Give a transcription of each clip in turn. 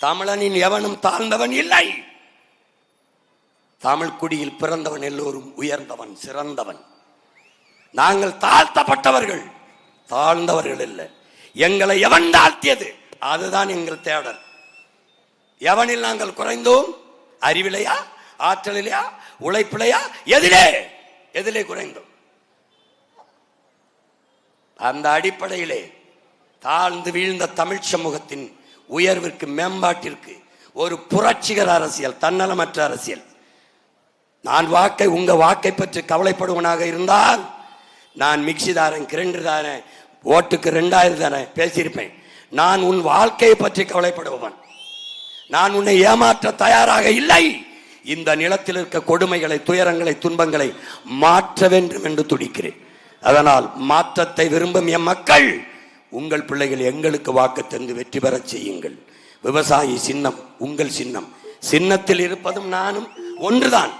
தமிழனின் எவனும் தாழ்ந்தவன் இல்லை. தமிழ் குடியில் பிறந்தவன் எல்லோரும் உயர்ந்தவன், சிறந்தவன். நாங்கள் தாழ்த்தப்பட்டவர்கள், தாழ்ந்தவர்கள் இல்லை. எங்களை எவன் தாழ்த்தியது அதுதான் எங்கள் தேடல். எவனில் நாங்கள் குறைந்தோம்? அறிவிலையா, ஆற்றலிலையா, உழைப்பிலையா? எதிலே குறைந்தோம்? அந்த அடிப்படையிலே தாழ்ந்து வீழ்ந்த தமிழ் சமூகத்தின் உயர்விற்கு, மேம்பாட்டிற்கு ஒரு புரட்சிகர அரசியல், தன்னலமற்ற அரசியல். நான் உங்க வாக்கை பற்றி கவலைப்படுவனாக இருந்தால் நான் மிக்சி தாரேன், கிரைண்டர் தாரேன், ஓட்டுக்கு 2000 தானே பேசியிருப்பேன். நான் உன் வாழ்க்கையை பற்றி கவலைப்படுபவன். நான் உன்னை ஏமாற்ற தயாராக இல்லை. இந்த நிலத்தில் இருக்க கொடுமைகளை, துயரங்களை, துன்பங்களை மாற்ற வேண்டும் என்று துடிக்கிறேன். அதனால் மாற்றத்தை விரும்பும் என் மக்கள், உங்கள் பிள்ளைகள் எங்களுக்கு வாக்கு தந்து வெற்றி பெற செய்யுங்கள். விவசாயி சின்னம் உங்கள் சின்னம். சின்னத்தில் இருப்பதும் நானும் ஒன்றுதான்.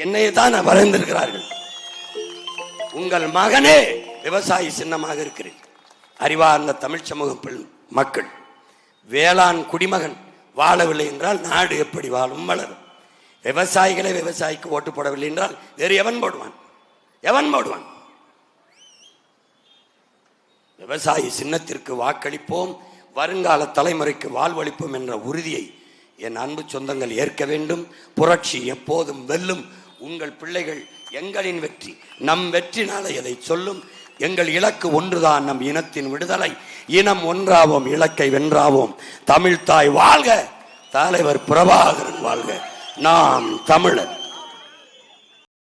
என்னையே தான் வரைந்திருக்கிறார்கள். உங்கள் மகனே விவசாயி சின்னமாக இருக்கிறேன். அறிவார்ந்த தமிழ் சமூக மக்கள், வேளாண் குடிமகன் வாழவில்லை என்றால் நாடு எப்படி வாழும், வளரும்? விவசாயிகளே விவசாயிக்கு ஓட்டு போடவில்லை என்றால் வேறு எவன் போடுவான்? விவசாயி சின்னத்திற்கு வாக்களிப்போம், வருங்கால தலைமுறைக்கு வாழ்வளிப்போம் என்ற உறுதியை என் அன்பு சொந்தங்கள் ஏற்க வேண்டும். புரட்சி எப்போதும் வெல்லும். உங்கள் பிள்ளைகள் எங்களின் வெற்றி, நம் வெற்றி நாளை எதை சொல்லும். எங்கள் இலக்கு ஒன்றுதான், நம் இனத்தின் விடுதலை. இனம் ஒன்றாவோம், இலக்கை வென்றாவோம். தமிழ் தாய் வாழ்க, தலைவர் பிரபாகரன் வாழ்க. நாம் தமிழர்.